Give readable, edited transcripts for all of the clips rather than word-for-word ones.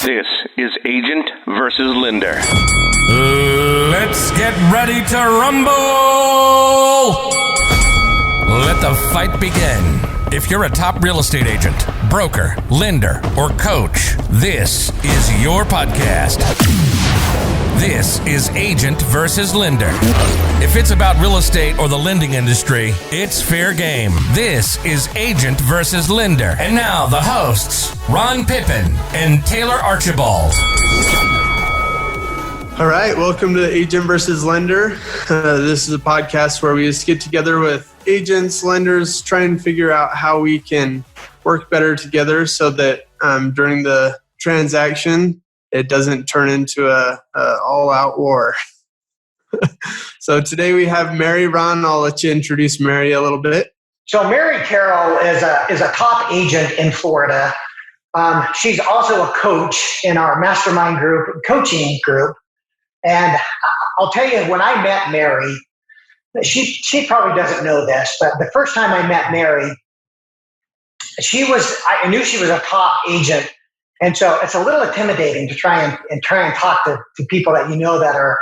This is Agent versus Lender. Let's get ready to rumble! Let the fight begin. If you're a top real estate agent, broker, lender, or coach, this is your podcast. This is Agent versus Lender. If it's about real estate or the lending industry, it's fair game. This is Agent versus Lender. And now the hosts, Ron Pippin and Taylor Archibald. All right, welcome to Agent versus Lender. This is a podcast where we just get together with agents, lenders, try and figure out how we can work better together so that during the transaction, it doesn't turn into a all-out war. So today we have Mary. Ron, I'll let you introduce Mary a little bit. So Mary Carroll is a top agent in Florida. She's also a coach in our mastermind group, coaching group. And I'll tell you, when I met Mary, she probably doesn't know this, but the first time I met Mary, I knew she was a top agent. And so it's a little intimidating to try and talk to people that you know that are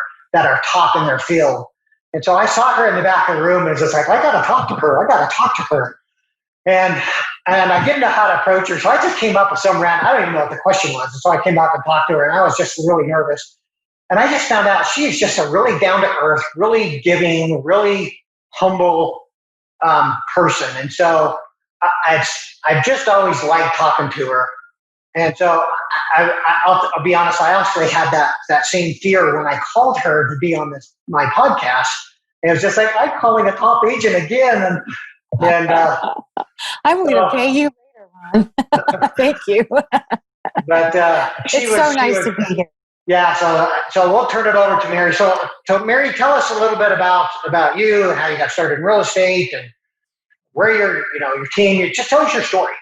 top in their field. And so I saw her in the back of the room and was just like, I got to talk to her. And I didn't know how to approach her. So I just came up with some random, I don't even know what the question was. And so I came up and talked to her, and I was just really nervous. And I just found out she's just a really down to earth, really giving, really humble person. And so I've just always liked talking to her. And so I'll be honest, I actually had that same fear when I called her to be on my podcast. And it was just like, I'm calling a top agent again. And I'm going to pay you later, Ron. Thank you. But it's so nice to be here. Yeah, so we'll turn it over to Mary. So Mary, tell us a little bit about you and how you got started in real estate and where your team. Just tell us your story.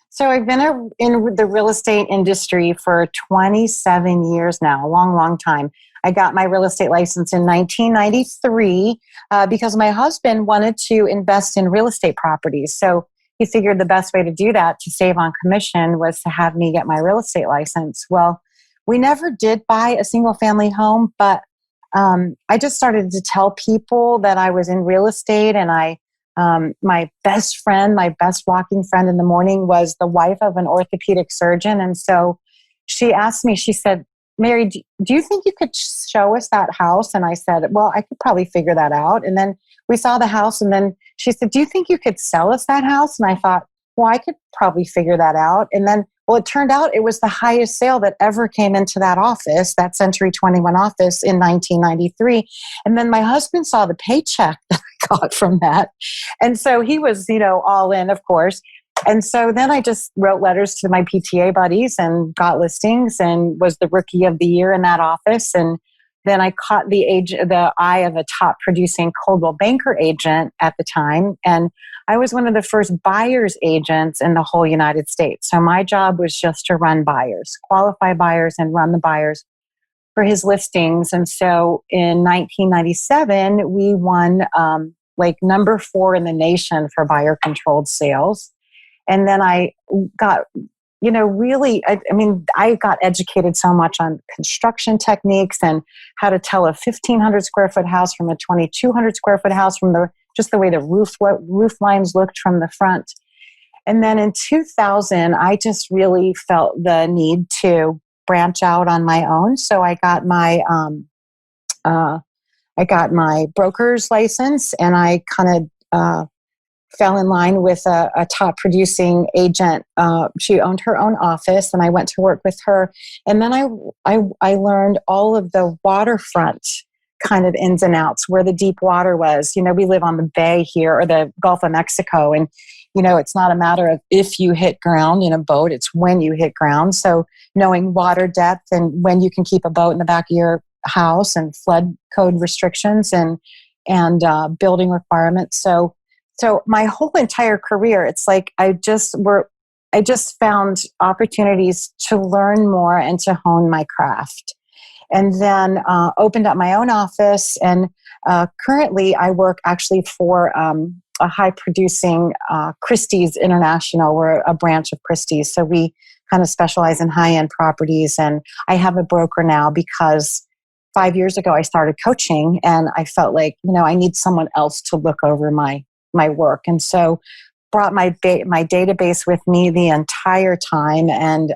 So I've been in the real estate industry for 27 years now, a long, long time. I got my real estate license in 1993 because my husband wanted to invest in real estate properties. So he figured the best way to do that to save on commission was to have me get my real estate license. Well, we never did buy a single family home, but I just started to tell people that I was in real estate, and my best walking friend in the morning was the wife of an orthopedic surgeon. And so she asked me, she said, Mary, do you think you could show us that house? And I said, well, I could probably figure that out. And then we saw the house, and then she said, do you think you could sell us that house? And I thought, well, I could probably figure that out. And then, well, it turned out it was the highest sale that ever came into that office, that Century 21 office in 1993. And then my husband saw the paycheck that I got from that. And so he was, all in, of course. And so then I just wrote letters to my PTA buddies and got listings and was the rookie of the year in that office. And then I caught the eye of a top producing Coldwell Banker agent at the time. And I was one of the first buyers agents in the whole United States. So my job was just to run buyers, qualify buyers and run the buyers for his listings. And so in 1997, we won number 4 in the nation for buyer controlled sales. And then I got, I got educated so much on construction techniques and how to tell a 1,500 square foot house from a 2,200 square foot house from just the way the roof lines looked from the front. And then in 2000, I just really felt the need to branch out on my own. So I got my broker's license, and I kind of fell in line with a top producing agent. She owned her own office, and I went to work with her. And then I learned all of the waterfront kind of ins and outs, where the deep water was. We live on the bay here, or the Gulf of Mexico, and it's not a matter of if you hit ground in a boat, it's when you hit ground. So knowing water depth and when you can keep a boat in the back of your house, and flood code restrictions and building requirements. So my whole entire career, it's like I just found opportunities to learn more and to hone my craft. And then opened up my own office. And currently I work actually for a high producing Christie's International. We're a branch of Christie's. So we kind of specialize in high-end properties. And I have a broker now because 5 years ago I started coaching, and I felt like, I need someone else to look over my work. And so brought my database with me the entire time, and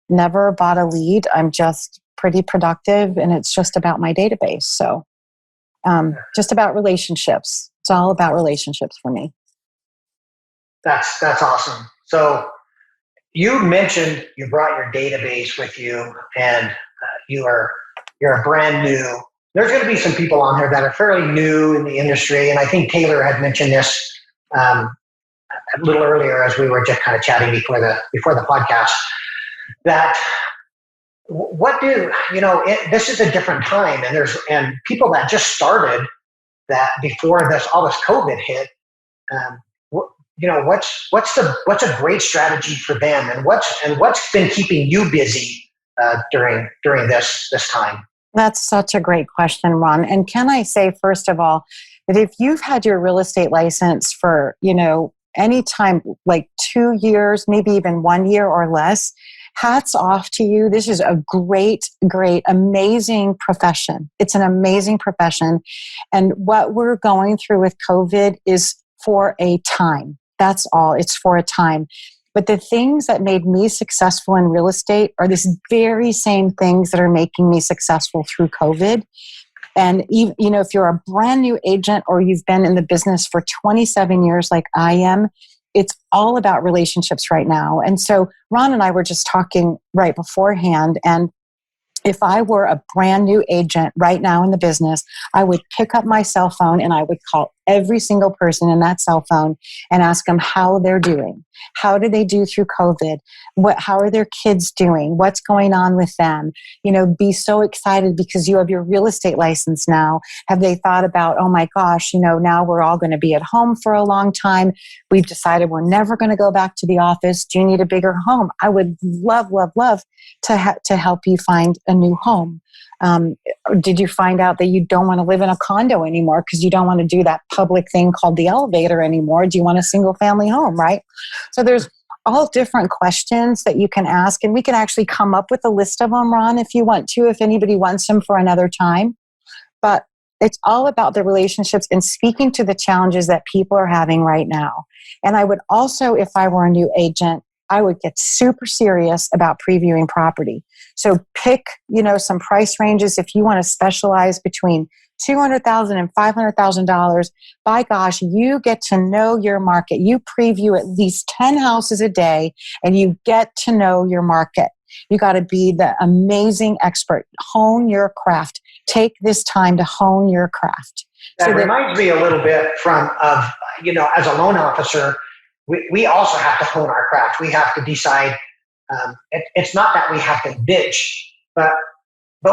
never bought a lead. I'm just pretty productive, and it's just about my database. So just about relationships. It's all about relationships for me. That's awesome. So you mentioned you brought your database with you, and you're a brand new. There's going to be some people on here that are fairly new in the industry, and I think Taylor had mentioned this a little earlier as we were just kind of chatting before the podcast. That this is a different time, and people that just started that before all this COVID hit. What's a great strategy for them, and what's been keeping you busy during this time? That's such a great question, Ron. And can I say, first of all, that if you've had your real estate license for, any time, like 2 years, maybe even 1 year or less, hats off to you. This is a great, amazing profession. It's an amazing profession. And what we're going through with COVID is for a time. That's all. It's for a time. But the things that made me successful in real estate are these very same things that are making me successful through COVID. And even, if you're a brand new agent or you've been in the business for 27 years like I am, it's all about relationships right now. And so Ron and I were just talking right beforehand, and if I were a brand new agent right now in the business, I would pick up my cell phone and I would call every single person in that cell phone and ask them how they're doing. How did they do through COVID? How are their kids doing? What's going on with them? Be so excited because you have your real estate license now. Have they thought about, oh my gosh, now we're all going to be at home for a long time. We've decided we're never going to go back to the office. Do you need a bigger home? I would love to help you find a new home. Did you find out that you don't want to live in a condo anymore because you don't want to do that public thing called the elevator anymore? Do you want a single family home, right? So there's all different questions that you can ask, and we can actually come up with a list of them, Ron, if you want to, if anybody wants them for another time. But it's all about the relationships and speaking to the challenges that people are having right now. And I would also, if I were a new agent, I would get super serious about previewing property. So pick, some price ranges. If you want to specialize between $200,000 and $500,000, by gosh, you get to know your market. You preview at least 10 houses a day, and you get to know your market. You got to be the amazing expert. Hone your craft. Take this time to hone your craft. That reminds me a little bit as a loan officer, we also have to hone our craft. We have to decide. It's not that we have to bitch, but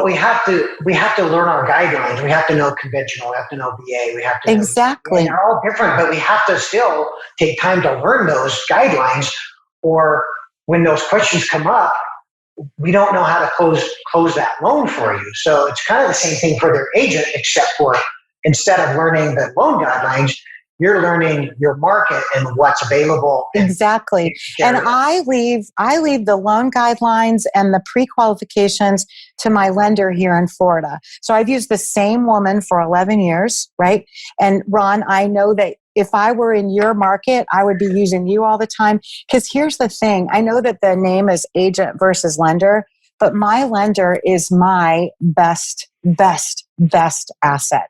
we have to learn our guidelines. We have to know conventional. We have to know VA. We have to exactly. They're all different, but we have to still take time to learn those guidelines. Or when those questions come up, we don't know how to close that loan for you. So it's kind of the same thing for their agent, except for instead of learning the loan guidelines, you're learning your market and what's available. Exactly. And I leave the loan guidelines and the pre-qualifications to my lender here in Florida. So I've used the same woman for 11 years, right? And Ron, I know that if I were in your market, I would be using you all the time. Because here's the thing. I know that the name is agent versus lender, but my lender is my best asset.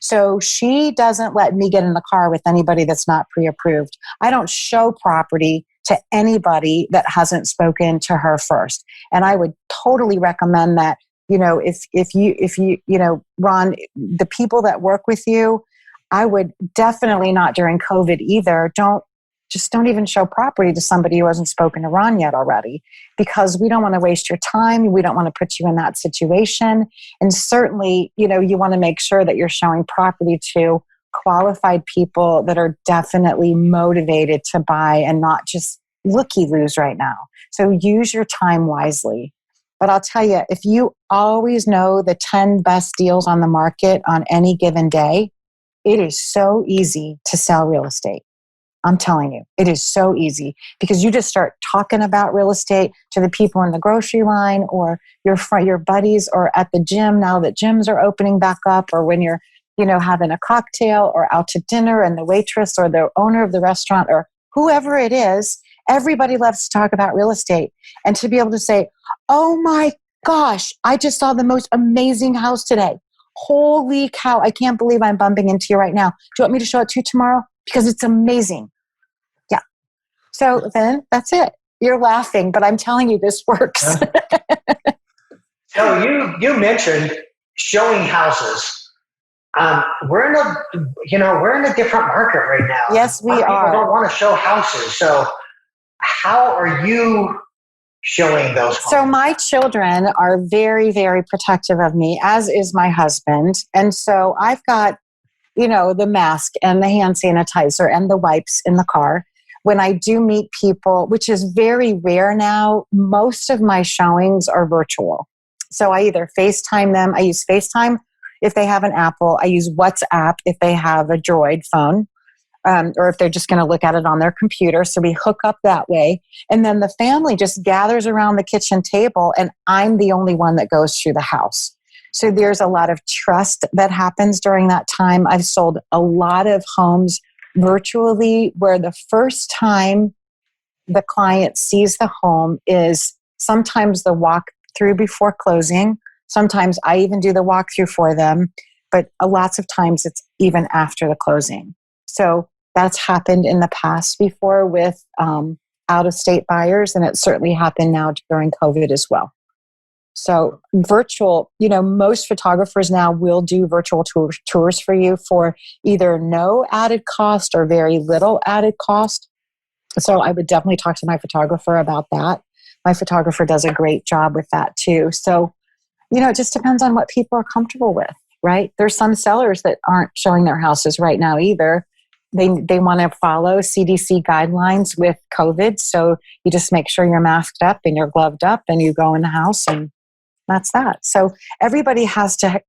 So she doesn't let me get in the car with anybody that's not pre-approved. I don't show property to anybody that hasn't spoken to her first. And I would totally recommend that, if you, Ron, the people that work with you, I would definitely not during COVID either. Don't even show property to somebody who hasn't spoken to Ron yet already, because we don't want to waste your time. We don't want to put you in that situation. And certainly, you want to make sure that you're showing property to qualified people that are definitely motivated to buy and not just looky-loos right now. So use your time wisely. But I'll tell you, if you always know the 10 best deals on the market on any given day, it is so easy to sell real estate. I'm telling you, it is so easy because you just start talking about real estate to the people in the grocery line or your buddies or at the gym now that gyms are opening back up, or when you're, having a cocktail or out to dinner and the waitress or the owner of the restaurant or whoever it is, everybody loves to talk about real estate. And to be able to say, oh my gosh, I just saw the most amazing house today. Holy cow, I can't believe I'm bumping into you right now. Do you want me to show it to you tomorrow? Because it's amazing. Yeah. So then that's it. You're laughing, but I'm telling you this works. So you mentioned showing houses. We're in a different market right now. Yes, we are. People don't want to show houses. So how are you showing those homes? So my children are very, very protective of me, as is my husband. And so I've got, the mask and the hand sanitizer and the wipes in the car. When I do meet people, which is very rare now, most of my showings are virtual. So I either FaceTime them. I use FaceTime if they have an Apple. I use WhatsApp if they have a Droid phone, or if they're just going to look at it on their computer. So we hook up that way. And then the family just gathers around the kitchen table, and I'm the only one that goes through the house. So there's a lot of trust that happens during that time. I've sold a lot of homes virtually where the first time the client sees the home is sometimes the walkthrough before closing. Sometimes I even do the walkthrough for them, but lots of times it's even after the closing. So that's happened in the past before with out-of-state buyers, and it certainly happened now during COVID as well. So virtual, most photographers now will do virtual tours for you for either no added cost or very little added cost. So I would definitely talk to my photographer about that. My photographer does a great job with that too. So, it just depends on what people are comfortable with, right? There's some sellers that aren't showing their houses right now either. They want to follow CDC guidelines with COVID. So you just make sure you're masked up and you're gloved up and you go in the house, and that's that. So everybody has to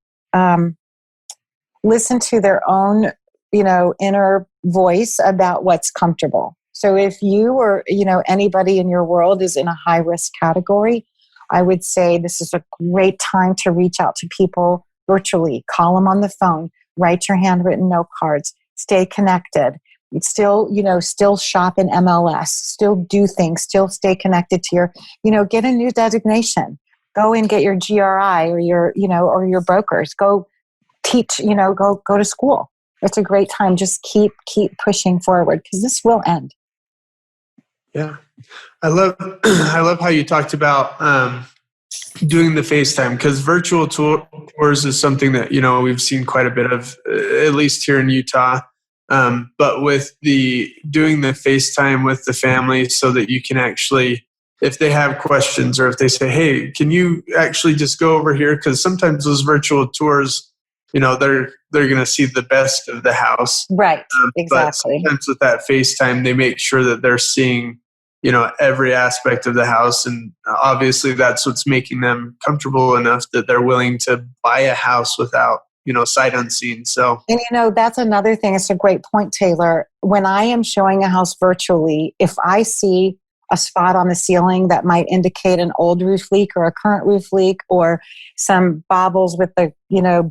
listen to their own, inner voice about what's comfortable. So if you or, anybody in your world is in a high risk category, I would say this is a great time to reach out to people virtually. Call them on the phone, write your handwritten note cards, stay connected. Still shop in MLS, still do things, still stay connected to your, get a new designation. Go and get your GRI or your brokers. Go teach, go to school. It's a great time. Just keep pushing forward because this will end. Yeah. I love how you talked about doing the FaceTime, because virtual tours is something that, we've seen quite a bit of, at least here in Utah. But with doing the FaceTime with the family so that you can actually, if they have questions or if they say, hey, can you actually just go over here? Because sometimes those virtual tours, they're going to see the best of the house. Right, exactly. But sometimes with that FaceTime, they make sure that they're seeing, every aspect of the house. And obviously that's what's making them comfortable enough that they're willing to buy a house without, sight unseen. So, and that's another thing. It's a great point, Taylor. When I am showing a house virtually, if I see a spot on the ceiling that might indicate an old roof leak or a current roof leak or some bobbles with the,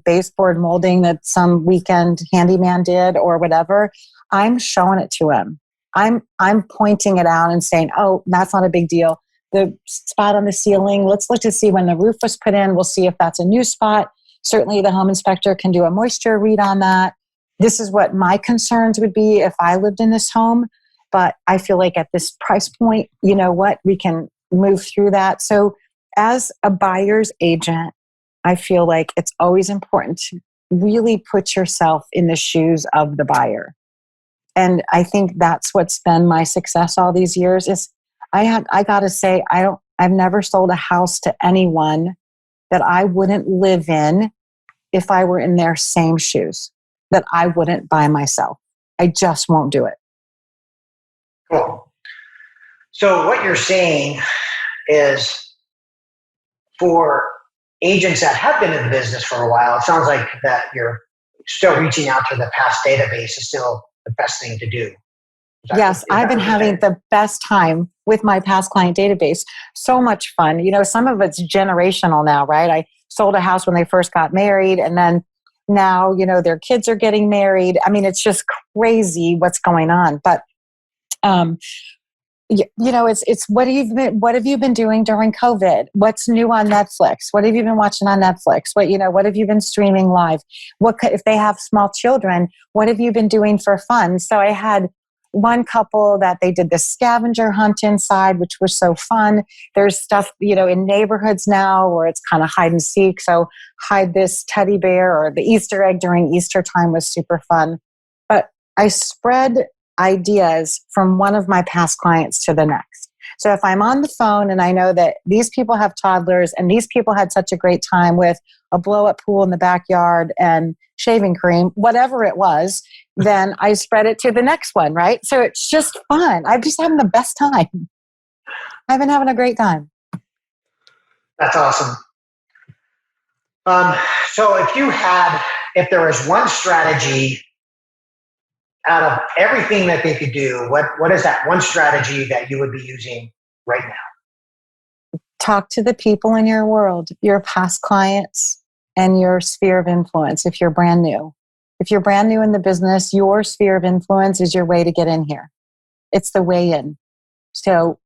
baseboard molding that some weekend handyman did or whatever, I'm showing it to him. I'm pointing it out and saying, oh, that's not a big deal. The spot on the ceiling, let's look to see when the roof was put in. We'll see if that's a new spot. Certainly the home inspector can do a moisture read on that. This is what my concerns would be if I lived in this home. But I feel like at this price point, we can move through that. So as a buyer's agent, I feel like it's always important to really put yourself in the shoes of the buyer. And I think that's what's been my success all these years is I got to say, I've never sold a house to anyone that I wouldn't live in if I were in their same shoes, that I wouldn't buy myself. I just won't do it. Cool. So what you're saying is for agents that have been in the business for a while, it sounds like that you're still reaching out to the past database is still the best thing to do. Yes, I've been having the best time with my past client database. So much fun. Some of it's generational now, right? I sold a house when they first got married, and then now, their kids are getting married. I mean, it's just crazy what's going on. But it's what have you been doing during COVID? What's new on Netflix? What have you been watching on Netflix? What have you been streaming live? If they have small children, what have you been doing for fun? So I had one couple that they did the scavenger hunt inside, which was so fun. There's stuff, in neighborhoods now where it's kind of hide and seek. So hide this teddy bear, or the Easter egg during Easter time was super fun. But I spread ideas from one of my past clients to the next. So if I'm on the phone and I know that these people have toddlers and these people had such a great time with a blow-up pool in the backyard and shaving cream, whatever it was, then I spread it to the next one, right? So it's just fun. I'm just having the best time. I've been having a great time. That's awesome. So if there was one strategy out of everything that they could do, what is that one strategy that you would be using right now? Talk to the people in your world, your past clients, and your sphere of influence if you're brand new. If you're brand new in the business, your sphere of influence is your way to get in here. It's the way in. So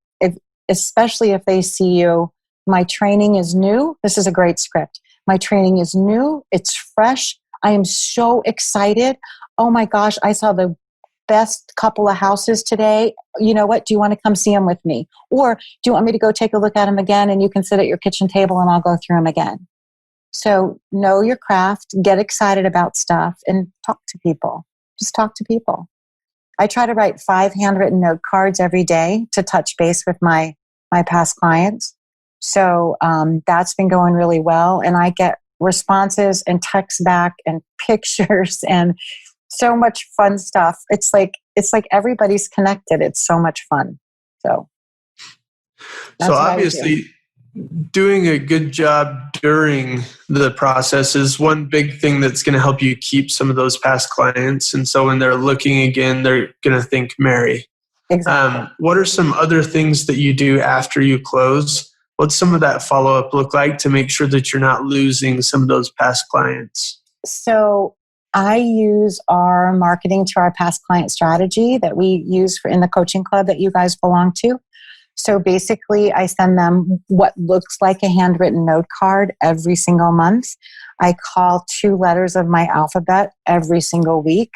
especially if they see you, my training is new. This is a great script. My training is new. It's fresh. I am so excited. Oh my gosh, I saw the best couple of houses today. You know what? Do you want to come see them with me? Or do you want me to go take a look at them again and you can sit at your kitchen table and I'll go through them again? So know your craft, get excited about stuff, and talk to people. Just talk to people. I try to write 5 handwritten note cards every day to touch base with my past clients. So that's been going really well. And I get responses and texts back and pictures and so much fun stuff. It's like everybody's connected. It's so much fun. So obviously, doing a good job during the process is one big thing that's going to help you keep some of those past clients. And so when they're looking again, they're going to think Mary. Exactly. What are some other things that you do after you close? What's some of that follow-up look like to make sure that you're not losing some of those past clients? So I use our marketing to our past client strategy that we use in the coaching club that you guys belong to. So basically, I send them what looks like a handwritten note card every single month. I call 2 letters of my alphabet every single week.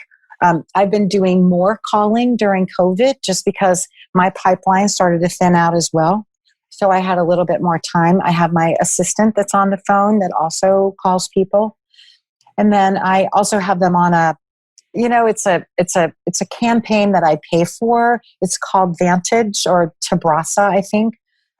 I've been doing more calling during COVID just because my pipeline started to thin out as well. So I had a little bit more time. I have my assistant that's on the phone that also calls people. And then I also have them on it's a campaign that I pay for. It's called Vantage or Tabrasa, I think.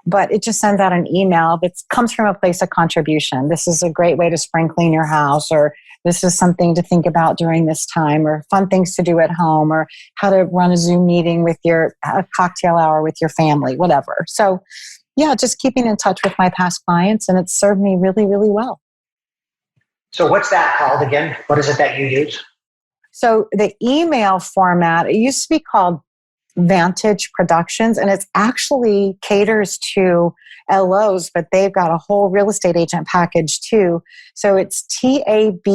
But it just sends out an email that comes from a place of contribution. This is a great way to spring clean your house, or this is something to think about during this time, or fun things to do at home, or how to run a Zoom meeting with a cocktail hour with your family, whatever. So yeah, just keeping in touch with my past clients, and it's served me really, really well. So what's that called again? What is it that you use? So the email format, it used to be called Vantage Productions, and it actually caters to LOs, but they've got a whole real estate agent package too. So it's Tabrasa,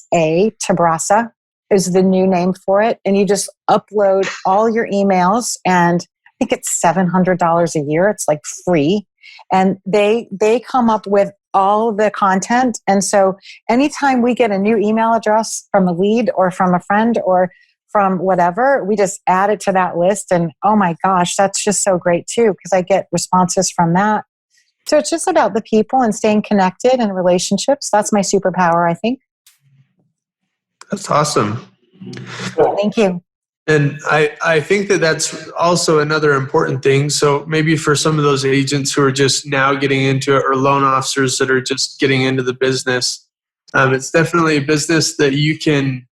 Tabrasa is the new name for it. And you just upload all your emails, and I think it's $700 a year. It's like free. And they come up with all the content. And so anytime we get a new email address from a lead or from a friend or from whatever, we just add it to that list. And oh my gosh, that's just so great too, because I get responses from that. So it's just about the people and staying connected and relationships. That's my superpower, I think. That's awesome. Thank you. And I think that that's also another important thing. So maybe for some of those agents who are just now getting into it, or loan officers that are just getting into the business, it's definitely a business that you can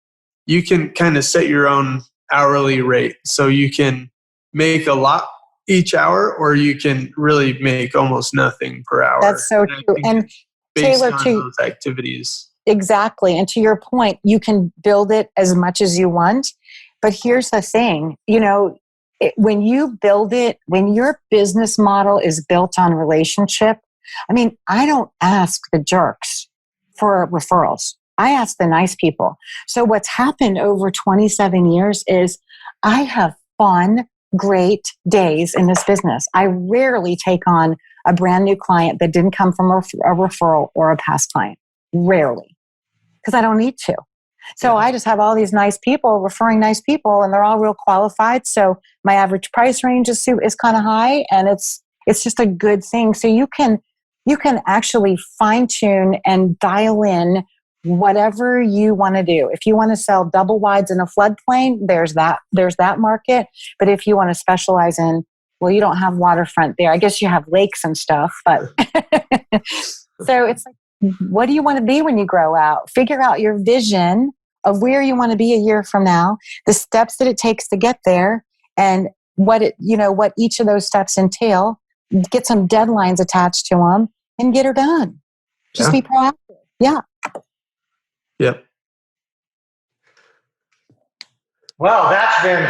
kind of set your own hourly rate. So you can make a lot each hour, or you can really make almost nothing per hour. That's so true. And based Taylor, on those activities. Exactly. And to your point, you can build it as much as you want. But here's the thing, when you build it, when your business model is built on relationship, I mean, I don't ask the jerks for referrals. I ask the nice people. So what's happened over 27 years is I have fun, great days in this business. I rarely take on a brand new client that didn't come from a referral or a past client. Rarely. Because I don't need to. So I just have all these nice people referring nice people, and they're all real qualified. So my average price range is kind of high, and it's just a good thing. So you can actually fine tune and dial in whatever you want to do. If you want to sell double wides in a floodplain, there's that market. But if you want to specialize in, well, you don't have waterfront there. I guess you have lakes and stuff, but so it's like, what do you want to be when you grow out? Figure out your vision of where you want to be a year from now, the steps that it takes to get there, and what each of those steps entail. Get some deadlines attached to them and get her done. Just be proactive. Yeah. Yep. Well, that's been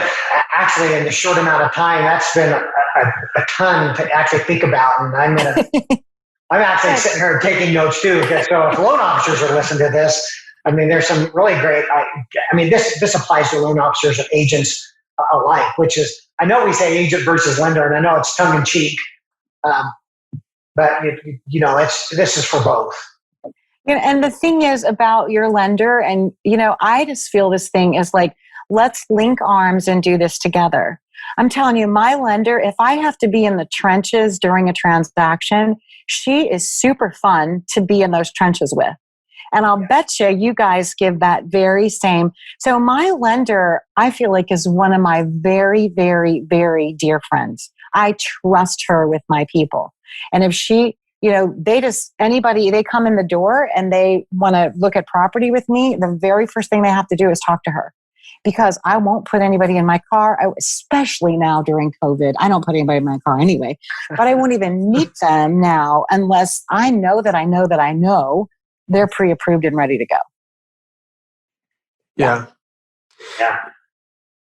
actually, in the short amount of time, that's been a ton to actually think about. And I'm actually sitting here taking notes too. So if loan officers are listening to this, I mean, there's some really great, this applies to loan officers and agents alike, which is, I know we say agent versus lender, and I know it's tongue in cheek, but this is for both. And the thing is about your lender, and, I just feel this thing is like, let's link arms and do this together. I'm telling you, my lender, if I have to be in the trenches during a transaction, she is super fun to be in those trenches with. And I'll bet you guys give that very same. So my lender, I feel like, is one of my very, very, very dear friends. I trust her with my people. And if she, they come in the door and they want to look at property with me, the very first thing they have to do is talk to her. Because I won't put anybody in my car, especially now during COVID. I don't put anybody in my car anyway, but I won't even meet them now unless I know they're pre-approved and ready to go. Yeah. Yeah.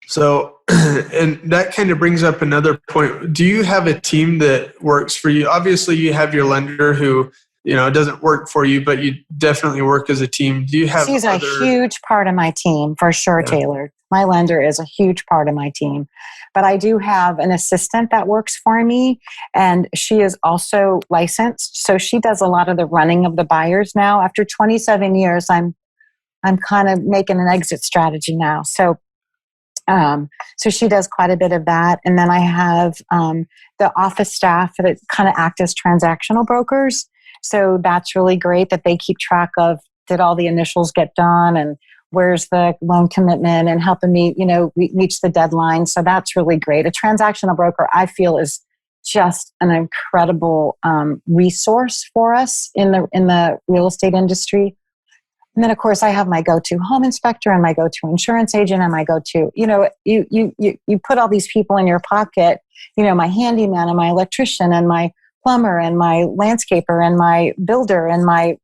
So, and that kind of brings up another point. Do you have a team that works for you? Obviously, you have your lender who, doesn't work for you, but you definitely work as a team. Do you have She's a huge part of my team, for sure, Taylor. My lender is a huge part of my team. But I do have an assistant that works for me, and she is also licensed. So she does a lot of the running of the buyers now. After 27 years, I'm kind of making an exit strategy now. So she does quite a bit of that. And then I have the office staff that kind of act as transactional brokers. So that's really great that they keep track of, did all the initials get done, and where's the loan commitment, and helping me, reach the deadline. So that's really great. A transactional broker, I feel, is just an incredible resource for us in the real estate industry. And then, of course, I have my go-to home inspector and my go-to insurance agent and my go-to, you put all these people in your pocket, my handyman and my electrician and my plumber and my landscaper and my builder and my,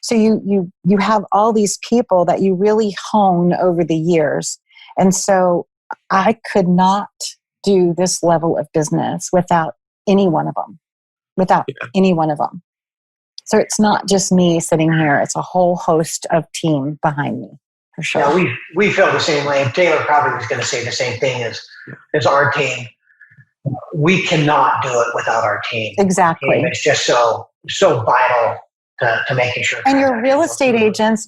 so you have all these people that you really hone over the years. And so I could not do this level of business without any one of them. So it's not just me sitting here. It's a whole host of team behind me, for sure. Yeah, we feel the same way. Taylor probably was going to say the same thing as our team. We cannot do it without our team. Exactly. It's just so vital to making sure. And your real estate agents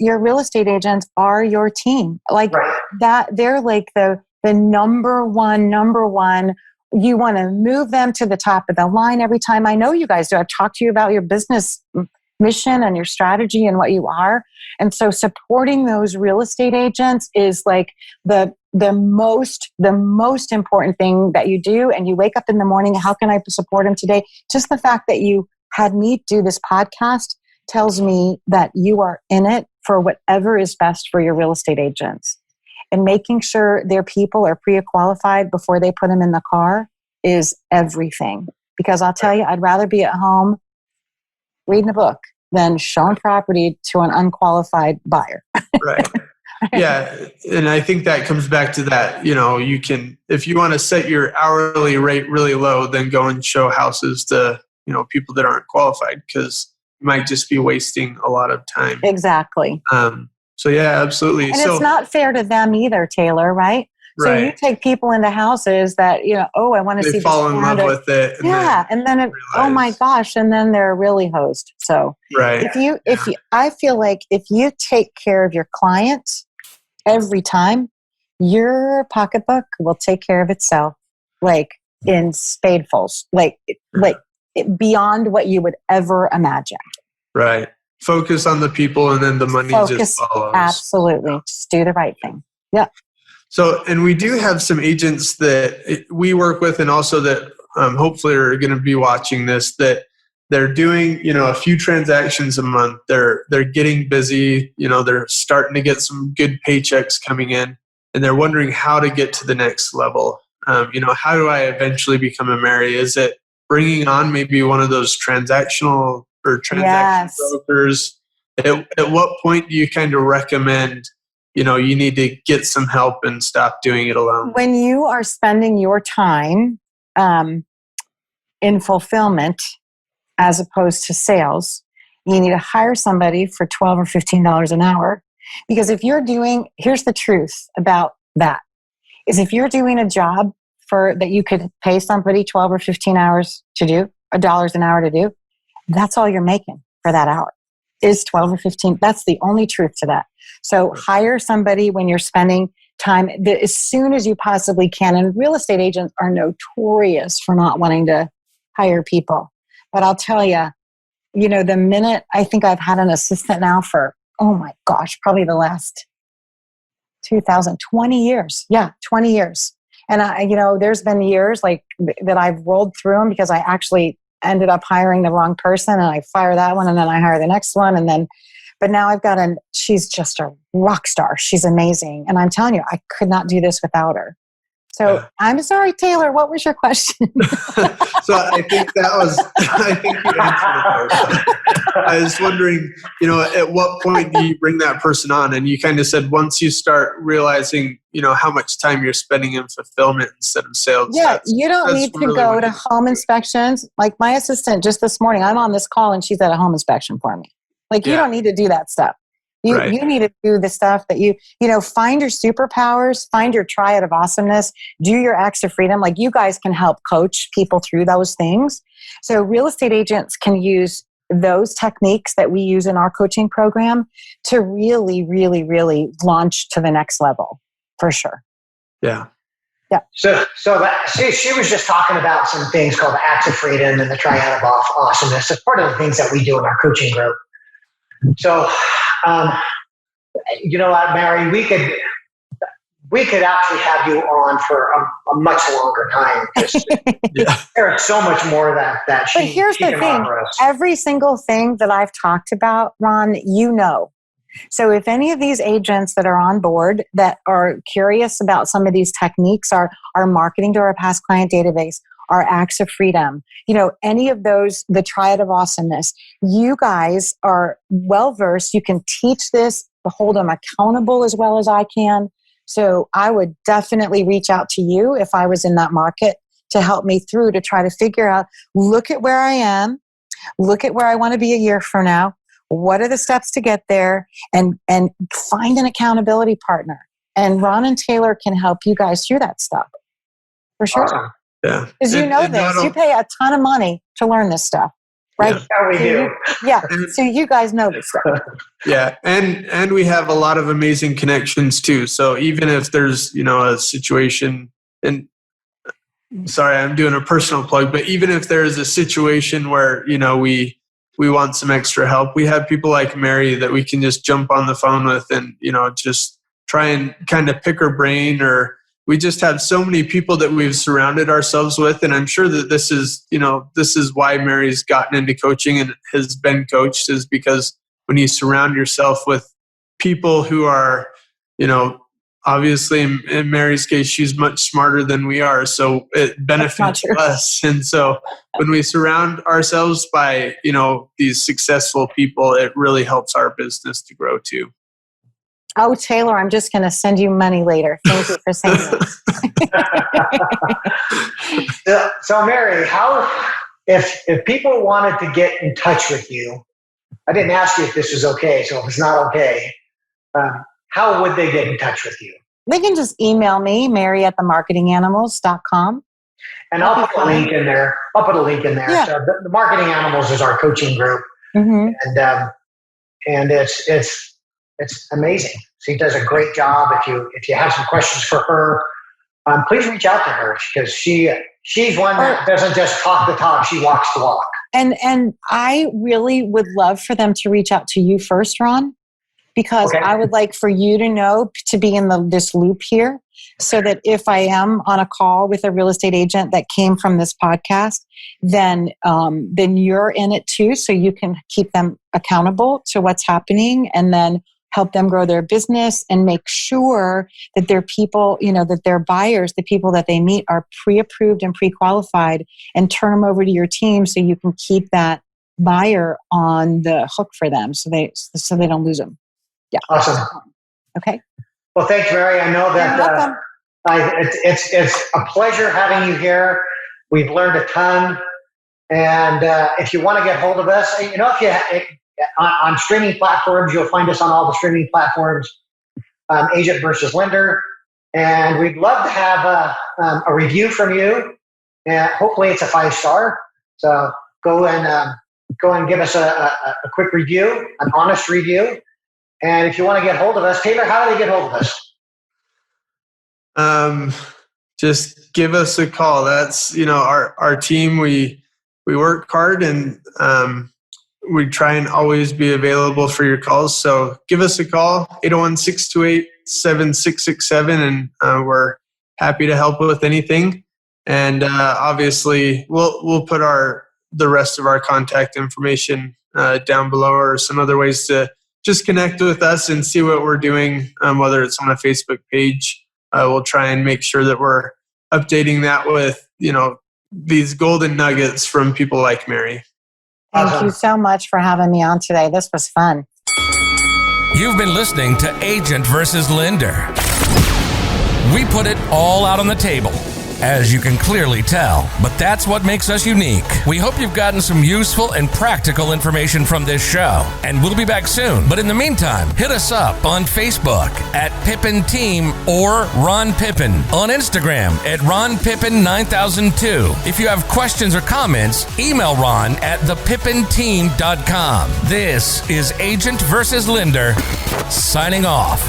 are your team. Like that, they're like the number one. You want to move them to the top of the line every time. I know you guys do. I've talked to you about your business mission and your strategy and what you are. And so supporting those real estate agents is like the most important thing that you do. And you wake up in the morning, how can I support them today? Just the fact that you had me do this podcast tells me that you are in it for whatever is best for your real estate agents. And making sure their people are pre-qualified before they put them in the car is everything. Because I'll tell you, I'd rather be at home reading a book than showing property to an unqualified buyer. Right. Yeah. And I think that comes back to that, you can, if you want to set your hourly rate really low, then go and show houses to, people that aren't qualified, because you might just be wasting a lot of time. Exactly. So yeah, absolutely. And it's not fair to them either, Taylor, right? So you take people into houses that, I want to see this. They fall in love with it. And then oh my gosh, and then they're really hosed. So right. I feel like if you take care of your clients every time, your pocketbook will take care of itself, like in spadefuls, like beyond what you would ever imagine. Right. Focus on the people, and then the money just follows. Absolutely. Just do the right thing. Yeah. So, and we do have some agents that we work with, and also that hopefully are going to be watching this, that they're doing, a few transactions a month. They're getting busy, they're starting to get some good paychecks coming in, and they're wondering how to get to the next level. How do I eventually become a Mary? Is it bringing on maybe one of those transactional or transaction brokers? At what point do you kind of recommend, you need to get some help and stop doing it alone? When you are spending your time in fulfillment as opposed to sales, you need to hire somebody for $12 or $15 an hour. Because here's the truth about that, is if you're doing a job that you could pay somebody 12 or 15 hours to do, $1 an hour to do, that's all you're making for that hour is 12 or 15. That's the only truth to that. So hire somebody when you're spending time as soon as you possibly can. And real estate agents are notorious for not wanting to hire people. But I'll tell you, the minute I think I've had an assistant now for, oh my gosh, probably the last 20 years. Yeah, 20 years. And there's been years like that I've rolled through them because I actually ended up hiring the wrong person, and I fire that one, and then I hire the next one. But now I've got she's just a rock star. She's amazing. And I'm telling you, I could not do this without her. So I'm sorry, Taylor, what was your question? So I think you answered it. I was wondering, at what point do you bring that person on? And you kind of said once you start realizing, how much time you're spending in fulfillment instead of sales. Yeah, you don't need to really go to home inspections. Like my assistant just this morning, I'm on this call and she's at a home inspection for me. Like you don't need to do that stuff. You need to do the stuff that you find your superpowers, find your triad of awesomeness, do your acts of freedom. Like you guys can help coach people through those things. So real estate agents can use those techniques that we use in our coaching program to really, really, really launch to the next level for sure. Yeah. Yeah. So she was just talking about some things called the acts of freedom and the triad of awesomeness. It's part of the things that we do in our coaching group. So, you know what, Mary, we could actually have you on for a much longer time. There's so much more that she. But here's the thing: every single thing that I've talked about, Ron, So if any of these agents that are on board that are curious about some of these techniques, our marketing to our past client database, our acts of freedom, any of those, the triad of awesomeness, you guys are well-versed. You can teach this, hold them accountable as well as I can. So I would definitely reach out to you if I was in that market to help me through to try to figure out, look at where I am, look at where I want to be a year from now. What are the steps to get there? And find an accountability partner. And Ron and Taylor can help you guys through that stuff. For sure. Awesome. Yeah. Because this. You pay a ton of money to learn this stuff. Right? Yeah, we do. So you guys know this stuff. Yeah. And we have a lot of amazing connections too. So even if there's, a situation, and sorry, I'm doing a personal plug, but even if there is a situation where, we want some extra help, we have people like Mary that we can just jump on the phone with and, just try and kind of pick her brain, or we just have so many people that we've surrounded ourselves with. And I'm sure that this is why Mary's gotten into coaching and has been coached, is because when you surround yourself with people who are, obviously in Mary's case, she's much smarter than we are. So it benefits us. And so when we surround ourselves by, these successful people, it really helps our business to grow too. Oh, Taylor, I'm just going to send you money later. Thank you for saying that. So Mary, if people wanted to get in touch with you, I didn't ask you if this was okay, so if it's not okay, how would they get in touch with you? They can just email me, mary@themarketinganimals.com. And I'll put a link in there. Yeah. So the Marketing Animals is our coaching group, and it's amazing. She does a great job. If you have some questions for her, please reach out to her because she's one that doesn't just talk the talk; she walks the walk. And I really would love for them to reach out to you first, Ron, because I would like for you to know, to be in this loop here, so that if I am on a call with a real estate agent that came from this podcast, then you're in it too, so you can keep them accountable to what's happening, and then help them grow their business and make sure that their people, that their buyers, the people that they meet, are pre-approved and pre-qualified, and turn them over to your team so you can keep that buyer on the hook for them, so they don't lose them. Yeah. Awesome. Okay. Well, thanks, Mary. I know that it's a pleasure having you here. We've learned a ton, and if you want to get hold of us, on streaming platforms, you'll find us on all the streaming platforms. Agent versus Lender, and we'd love to have a review from you, and hopefully it's a 5-star. So go and give us a quick review, an honest review. And if you want to get hold of us, Taylor, how do they get hold of us? Just give us a call. That's, our team. We work hard, and we try and always be available for your calls. So give us a call, 801-628-7667, and we're happy to help with anything. And obviously, we'll put the rest of our contact information down below, or some other ways to just connect with us and see what we're doing, whether it's on a Facebook page. We'll try and make sure that we're updating that with, these golden nuggets from people like Mary. Thank you so much for having me on today. This was fun. You've been listening to Agent versus Lender. We put it all out on the table, as you can clearly tell, but that's what makes us unique. We hope you've gotten some useful and practical information from this show, and we'll be back soon. But in the meantime, hit us up on Facebook at Pippin Team or Ron Pippin, on Instagram at Ron Pippin 9002. If you have questions or comments, email Ron at thepippinteam.com. This is Agent versus Lender, signing off.